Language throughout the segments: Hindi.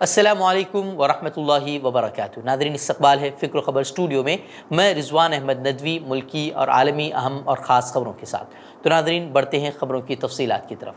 अस्सलामुअलैकुम वरहमतुल्लाहि वबरकातुहू। नाज़रीन, इस्तक़बाल है फ़िक्र ख़बर स्टूडियो में। मैं रिज़वान अहमद नदवी मुल्की और आलमी अहम और ख़ास ख़बरों के साथ। तो नाज़रीन, बढ़ते हैं ख़बरों की तफ़सीलात की तरफ।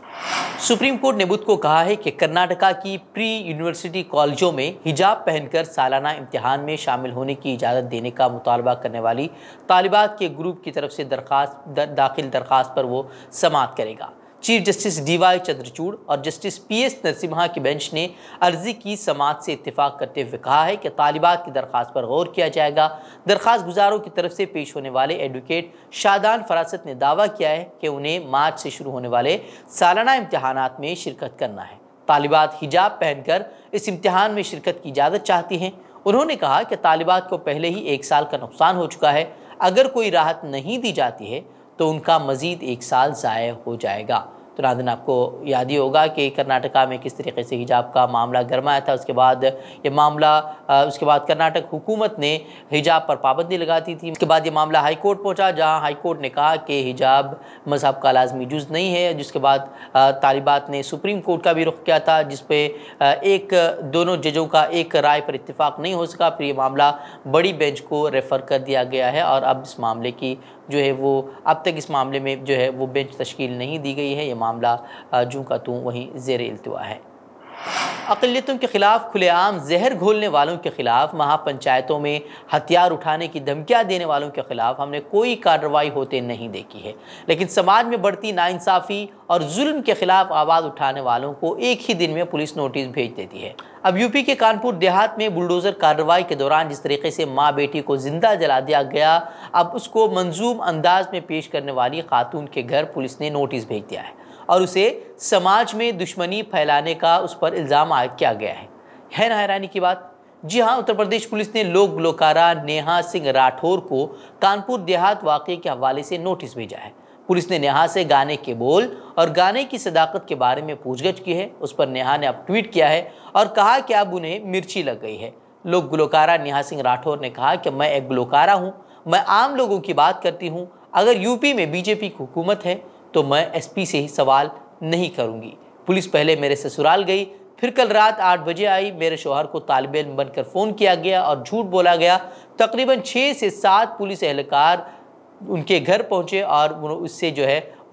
सुप्रीम कोर्ट ने बुध को कहा है कि कर्नाटका की प्री यूनिवर्सिटी कॉलेजों में हिजाब पहनकर सालाना इम्तिहान में शामिल होने की इजाज़त देने का मुतालबा करने वाली तालिबात के ग्रुप की तरफ से दाखिल दरख्वास्त पर वो समाअत करेगा। चीफ जस्टिस DY चंद्रचूड़ और जस्टिस PS नरसिम्हा की बेंच ने अर्जी की समाअत से इत्तेफाक करते हुए कहा है कि तालिबात की दरख्वास्त पर गौर किया जाएगा। दरख्वास्त गुजारों की तरफ से पेश होने वाले एडवोकेट शादान फरासत ने दावा किया है कि उन्हें मार्च से शुरू होने वाले सालाना इम्तिहानात में शिरकत करना है। तालिबात हिजाब पहनकर इस इम्तिहान में शिरकत की इजाज़त चाहती हैं। उन्होंने कहा कि तालिबात को पहले ही 1 साल का नुकसान हो चुका है। अगर कोई राहत नहीं दी जाती है तो उनका मज़ीद 1 साल ज़ाया हो जाएगा। तो नाज़रीन, आपको याद ही होगा कि कर्नाटका में किस तरीके से हिजाब का मामला गरमाया था। उसके बाद कर्नाटक हुकूमत ने हिजाब पर पाबंदी लगा दी थी। उसके बाद ये मामला हाई कोर्ट पहुंचा, जहां हाई कोर्ट ने कहा कि हिजाब मज़हब का लाजमी जुज़ नहीं है। जिसके बाद तालिबात ने सुप्रीम कोर्ट का भी रुख किया था, जिस पे दोनों जजों का एक राय पर इत्तेफाक नहीं हो सका। फिर ये मामला बड़ी बेंच को रेफ़र कर दिया गया है और अब इस मामले की अब तक इस मामले में वो बेंच तश्कील नहीं दी गई है। ये मामला जूं का तूं वहीं ज़ेर इल्तिवा है। अक़लियतों के ख़िलाफ़ खुलेआम जहर घोलने वालों के ख़िलाफ़, महापंचायतों में हथियार उठाने की धमकियाँ देने वालों के ख़िलाफ़ हमने कोई कार्रवाई होते नहीं देखी है। लेकिन समाज में बढ़ती नाइंसाफ़ी और जुल्म के ख़िलाफ़ आवाज़ उठाने वालों को एक ही दिन में पुलिस नोटिस भेज देती है। अब यूपी के कानपुर देहात में बुलडोज़र कार्रवाई के दौरान जिस तरीके से माँ बेटी को जिंदा जला दिया गया, अब उसको मंजूम अंदाज में पेश करने वाली खातून के घर पुलिस ने नोटिस भेज दिया है और उसे समाज में दुश्मनी फैलाने का उस पर इल्ज़ाम आयद किया गया है ना हैरानी की बात। जी हाँ, उत्तर प्रदेश पुलिस ने लोक गुलकारा नेहा सिंह राठौर को कानपुर देहात वाक़े के हवाले से नोटिस भेजा है। पुलिस ने नेहा से गाने के बोल और गाने की सदाकत के बारे में पूछगछ की है। उस पर नेहा ने अब ट्वीट किया है और कहा कि अब उन्हें मिर्ची लग गई है। लोक गुलकारा नेहा सिंह राठौर ने कहा कि मैं एक गुलकारा हूँ, मैं आम लोगों की बात करती हूँ। अगर यूपी में बीजेपी की हुकूमत है तो मैं SP से ही सवाल नहीं करूँगी। पुलिस पहले मेरे ससुराल गई, फिर कल रात 8 बजे आई। मेरे शौहर को तालिबे इल्म बनकर फ़ोन किया गया और झूठ बोला गया। तकरीबन 6 से 7 पुलिस एहलकार उनके घर पहुँचे और उससे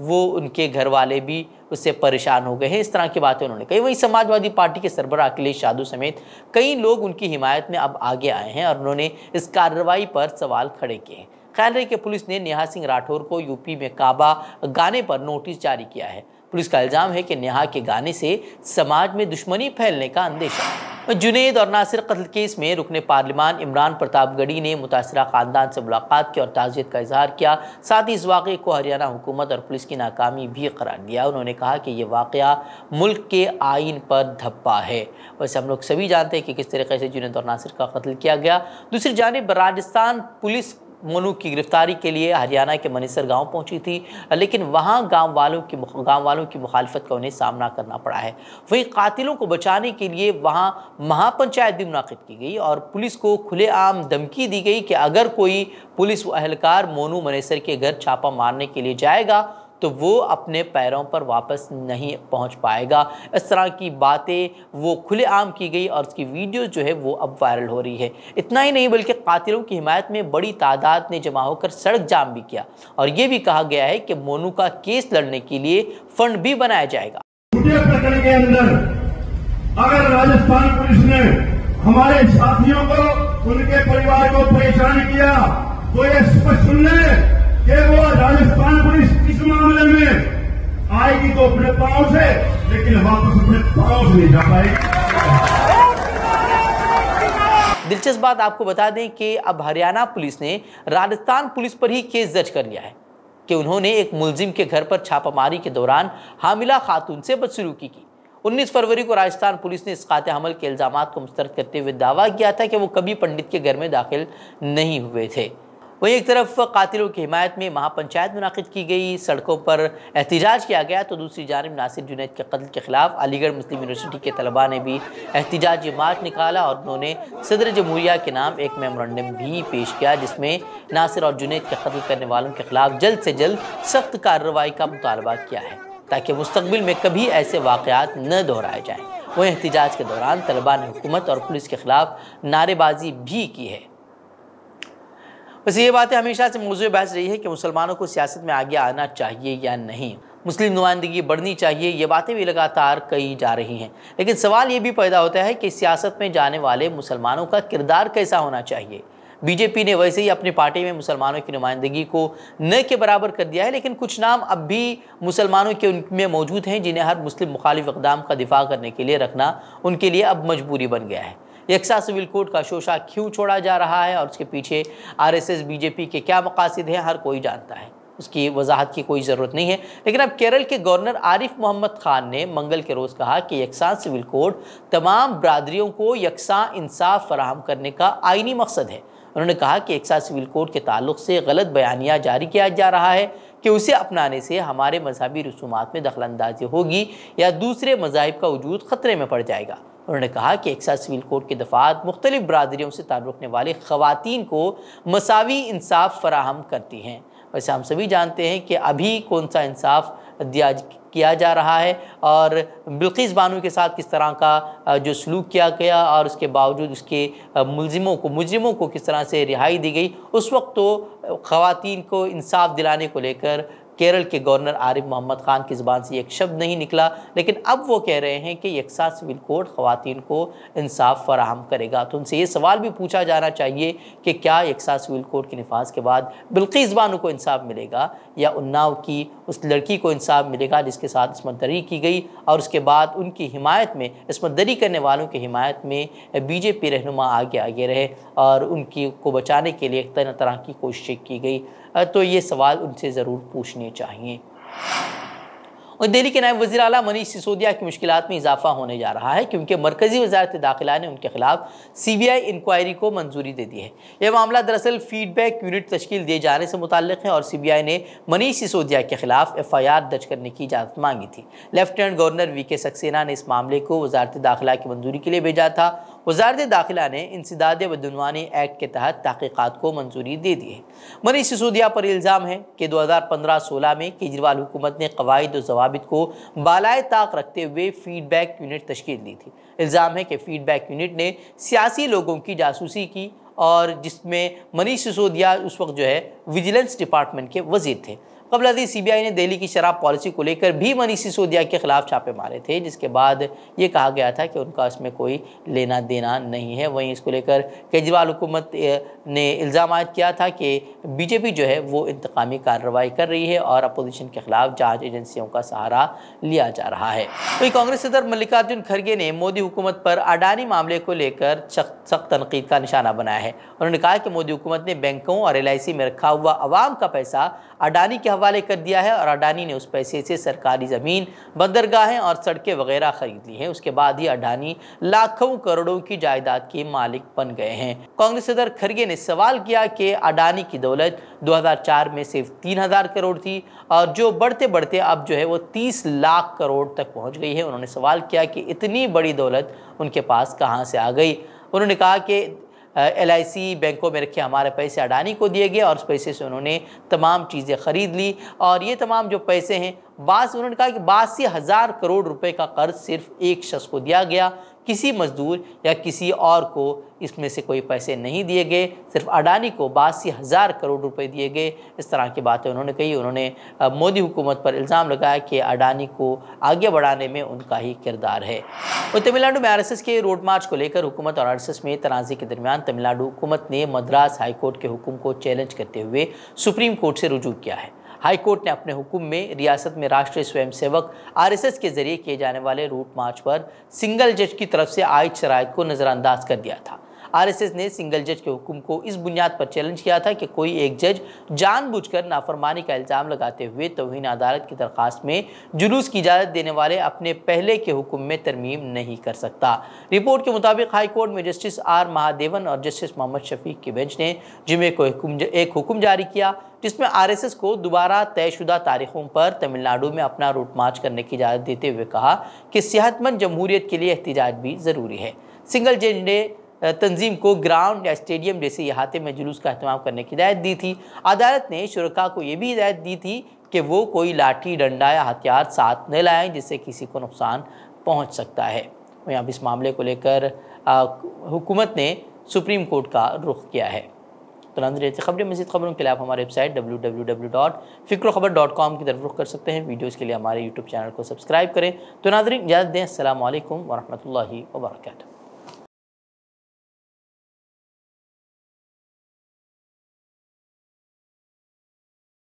वो उनके घर वाले भी उससे परेशान हो गए हैं। इस तरह की बातें उन्होंने कही। वहीं समाजवादी पार्टी के सरबराह अखिलेश यादव समेत कई लोग उनकी हिमायत में अब आगे आए हैं और उन्होंने इस कार्रवाई पर सवाल खड़े किए हैं। ख्याल रहे कि पुलिस ने नेहा सिंह राठौर को यूपी में काबा गाने पर नोटिस जारी किया है। पुलिस का इल्ज़ाम है कि नेहा के गाने से समाज में दुश्मनी फैलने का अंदेशा है। जुनैद और नासिर कत्ल केस में रुकने पार्लिमान इमरान प्रतापगढ़ी ने मुतासरा ख़ानदान से मुलाकात की और ताज़ियत का इजहार किया। साथ ही इस वाक़े को हरियाणा हुकूमत और पुलिस की नाकामी भी करार दिया। उन्होंने कहा कि यह वाक़या मुल्क के आइन पर धब्बा है। वैसे हम लोग सभी जानते हैं कि किस तरीके से जुनैद और नासिर का कत्ल किया गया। दूसरी जानिब राजस्थान पुलिस मोनू की गिरफ्तारी के लिए हरियाणा के मनेसर गांव पहुंची थी, लेकिन वहां गांव वालों की मुखालफत का उन्हें सामना करना पड़ा है। वहीं कातिलों को बचाने के लिए वहां महापंचायत भी मुनाकिद की गई और पुलिस को खुलेआम धमकी दी गई कि अगर कोई पुलिस एहलकार मोनू मनेसर के घर छापा मारने के लिए जाएगा तो वो अपने पैरों पर वापस नहीं पहुंच पाएगा। इस तरह की बातें वो खुलेआम की गई और उसकी वीडियो वो अब वायरल हो रही है। इतना ही नहीं बल्कि कातिलों की हिमायत में बड़ी तादाद ने जमा होकर सड़क जाम भी किया और ये भी कहा गया है कि मोनू का केस लड़ने के लिए फंड भी बनाया जाएगा। प्रकरण के अंदर अगर राजस्थान पुलिस ने हमारे साथियों को, उनके परिवार को परेशान किया तो ये स्पष्ट सुन ले कि वो राजस्थान पुलिस इस मामले में आएगी तो अपने पांव से, लेकिन वापस अपने पांव से नहीं जा पाएगी। दिलचस्प बात आपको बता दें कि अब हरियाणा पुलिस ने राजस्थान पुलिस पर ही केस दर्ज कर लिया है कि उन्होंने एक मुलजिम के घर पर छापामारी के दौरान हामिला खातून से बदसलूकी की। 19 फरवरी को राजस्थान पुलिस ने इसकात हमल के इल्जामात को मुस्तरद करते हुए दावा किया था कि वो कभी पंडित के घर में दाखिल नहीं हुए थे। वहीं एक तरफ कातिलों की हिमायत में महापंचायत मुनाकिद की गई, सड़कों पर एहतिजाज किया गया, तो दूसरी जानिब नासिर जुनैद के कत्ल के खिलाफ अलीगढ़ मुस्लिम यूनिवर्सिटी के तलबा ने भी एहतिजाजी मार्च निकाला और उन्होंने सदर जमहूरिया के नाम एक मेमोरेंडम भी पेश किया, जिसमें नासिर और जुनैद के कत्ल करने वालों के खिलाफ जल्द से जल्द सख्त कार्रवाई का मुतालबा किया है ताकि मुस्तकबिल में कभी ऐसे वाक़यात न दोहराए जाएँ। वहीं एहतिजाज के दौरान तलबा ने हुकूमत और पुलिस के खिलाफ नारेबाजी भी की है। वैसे ये बातें हमेशा से मौजूद बहस रही है कि मुसलमानों को सियासत में आगे आना चाहिए या नहीं, मुस्लिम नुमाइंदगी बढ़नी चाहिए, ये बातें भी लगातार कही जा रही हैं। लेकिन सवाल ये भी पैदा होता है कि सियासत में जाने वाले मुसलमानों का किरदार कैसा होना चाहिए। बीजेपी ने वैसे ही अपनी पार्टी में मुसलमानों की नुमाइंदगी को न के बराबर कर दिया है, लेकिन कुछ नाम अब भी मुसलमानों के उनमें मौजूद हैं जिन्हें हर मुस्लिम मुखालिफ इक़दाम का दिफा करने के लिए रखना उनके लिए अब मजबूरी बन गया है। यकसा सिविल कोड का शोशा क्यों छोड़ा जा रहा है और उसके पीछे आरएसएस बीजेपी के क्या मकासद हैं, हर कोई जानता है, उसकी वजाहत की कोई ज़रूरत नहीं है। लेकिन अब केरल के गवर्नर आरिफ मोहम्मद खान ने मंगल के रोज़ कहा कि यकसा सिविल कोड तमाम बरादरियों को यकसा इंसाफ फराहम करने का आइनी मकसद है। उन्होंने कहा कि यकसा सिविल कोड के ताल्लुक से गलत बयानिया जारी किया जा रहा है कि उसे अपनाने से हमारे मजहबी रसूमात में दखलंदाजी होगी या दूसरे मज़ाहिब का वजूद ख़तरे में पड़ जाएगा। उन्होंने कहा कि यकसा सिविल कोड के दफ़ात मुख्तलिफ बरादरियों से ताल्लुक़ रखने वाली ख़वातीन को मसावी इंसाफ फराहम करती हैं। वैसे हम सभी जानते हैं कि अभी कौन सा इंसाफ किया जा रहा है और बिल्किस बानो के साथ किस तरह का जो सलूक किया गया और उसके बावजूद उसके मुजरिमों को किस तरह से रिहाई दी गई। उस वक्त तो ख़वातीन को इंसाफ दिलाने को लेकर केरल के गवर्नर आरिफ मोहम्मद खान की ज़बान से एक शब्द नहीं निकला, लेकिन अब वो कह रहे हैं कि यकसा सिविल कोड ख़वातीन को इंसाफ फराहम करेगा। तो उनसे ये सवाल भी पूछा जाना चाहिए कि क्या यकसा सिविल कोड के निफाज के बाद बिल्किस बानो को इंसाफ मिलेगा या उन्नाव की उस लड़की को इंसाफ मिलेगा जिसके साथ इसमत दरी की गई और उसके बाद उनकी हिमायत में, इसमत दरी करने वालों की हिमायत में बीजेपी रहनुमा आगे रहे और उनकी को बचाने के लिए तरह तरह की कोशिशें की गई। तो ये सवाल उनसे ज़रूर पूछने चाहिए। और दिल्ली के नायब वज़ीर आला मनीष सिसोदिया की मुश्किलात में इजाफा होने जा रहा है क्योंकि मरकज़ी वज़ारत दाखिला ने उनके खिलाफ CBI इंक्वायरी को मंजूरी दे दी है। यह मामला दरअसल फीडबैक यूनिट तश्कील दिए जाने से मुताल्लिक़ है और CBI ने मनीष सिसोदिया के खिलाफ FIR दर्ज करने की इजाज़त मांगी थी। लेफ्टिनेंट गवर्नर VK सक्सेना ने इस मामले को वज़ारत दाखिला की मंजूरी के लिए भेजा था। वज़ारत दाखिला ने इंसदाद बदउनवानी एक्ट के तहत तहक़ीक़ात को मंजूरी दे दी है। मनीष सिसोदिया पर इल्ज़ाम है कि 2015-16 में केजरीवाल हुकूमत ने क़वाइद और ज़वाबित को बालाए ताक रखते हुए फीडबैक यूनिट तश्कील दी थी। इल्ज़ाम है कि फीडबैक यूनिट ने सियासी लोगों की जासूसी की और जिसमें मनीष सिसोदिया उस वक्त जो है विजिलेंस डिपार्टमेंट के वज़ीर थे। कबल अज़ीज़ CBI ने दिल्ली की शराब पॉलिसी को लेकर भी मनीष सिसोदिया के खिलाफ छापे मारे थे, जिसके बाद ये कहा गया था कि उनका इसमें कोई लेना देना नहीं है। वहीं इसको लेकर केजरीवाल हुकूमत ने इल्ज़ाम आयद किया था कि बीजेपी जो है वो इंतकामी कार्रवाई कर रही है और अपोजिशन के खिलाफ जांच एजेंसियों का सहारा लिया जा रहा है। वहीं कांग्रेस सदर मल्लिकार्जुन खड़गे ने मोदी हुकूमत पर अडानी मामले को लेकर सख्त तनकीद का निशाना बनाया है। उन्होंने कहा कि मोदी हुकूमत ने बैंकों और LIC में रखा हुआ अवाम का पैसा अडानी के हवाले कर दिया है और अडानी ने उस पैसे से सरकारी ज़मीन, बंदरगाहें और सड़कें वगैरह खरीद ली हैं। उसके बाद ही अडानी लाखों करोड़ों की जायदाद के मालिक बन गए हैं। कांग्रेस सदर खड़गे ने सवाल किया कि अडानी की दौलत 2004 में सिर्फ 3000 करोड़ थी और जो बढ़ते बढ़ते अब जो है वो 30 लाख करोड़ तक पहुँच गई है। उन्होंने सवाल किया कि इतनी बड़ी दौलत उनके पास कहाँ से आ गई। उन्होंने कहा कि LIC बैंकों में रखे हमारे पैसे अडानी को दिए गए और उस पैसे से उन्होंने तमाम चीज़ें ख़रीद ली और ये तमाम जो पैसे हैं उन्होंने कहा कि 82,000 करोड़ रुपए का कर्ज सिर्फ एक शख्स को दिया गया, किसी मजदूर या किसी और को इसमें से कोई पैसे नहीं दिए गए, सिर्फ अडानी को 82,000 करोड़ रुपए दिए गए। इस तरह की बातें उन्होंने कही। उन्होंने मोदी हुकूमत पर इल्ज़ाम लगाया कि अडानी को आगे बढ़ाने में उनका ही किरदार है। और तमिलनाडु में RSS के रोड मार्च को लेकर हुकूमत और RSS में तनाज़े के दरमियान तमिलनाडु हुकूमत ने मद्रास हाई कोर्ट के हुक्म को चैलेंज करते हुए सुप्रीम कोर्ट से रुजू किया है। हाई कोर्ट ने अपने हुक्म में रियासत में राष्ट्रीय स्वयंसेवक RSS के जरिए किए जाने वाले रूट मार्च पर सिंगल जज की तरफ से आयद शराइत को नज़रअंदाज कर दिया था। RSS ने सिंगल जज के हुक्म को इस बुनियाद पर चैलेंज किया था कि कोई एक जज जानबूझकर नाफरमानी का इल्ज़ाम लगाते हुए तौहीन अदालत की दरख्वास्त में जुलूस की इजाज़त देने वाले अपने पहले के हुक्म में तरमीम नहीं कर सकता। रिपोर्ट के मुताबिक हाई कोर्ट में जस्टिस R महादेवन और जस्टिस मोहम्मद शफीक की बेंच ने जुमे को एक हुक्म जारी किया जिसमें RSS को दोबारा तयशुदा तारीखों पर तमिलनाडु में अपना रूट मार्च करने की इजाज़त देते हुए कहा कि सेहतमंद जमहूरियत के लिए एहतिजाज भी ज़रूरी है। सिंगल जज ने तंजीम को ग्राउंड या स्टेडियम जैसे इहाते में जुलूस का एहतमाम करने की हिदायत दी थी। अदालत ने शुरका को यह भी हिदायत दी थी कि वो कोई लाठी, डंडा या हथियार साथ न लाएं जिससे किसी को नुकसान पहुंच सकता है। वहीं अब इस मामले को लेकर हुकूमत ने सुप्रीम कोर्ट का रुख किया है। तो नाज़रीन, खबरें मज़ीद खबरों के लिए आप हमारे वेबसाइट www.fikrokhbar.com की तरफ रुख कर सकते हैं। वीडियोज़ के लिए हमारे यूट्यूब चैनल को सब्सक्राइब करें। तो नाज़रीन, इजाज़त दें। अस्सलामु अलैकुम वरहमतुल्लाहि वबरकातुहू।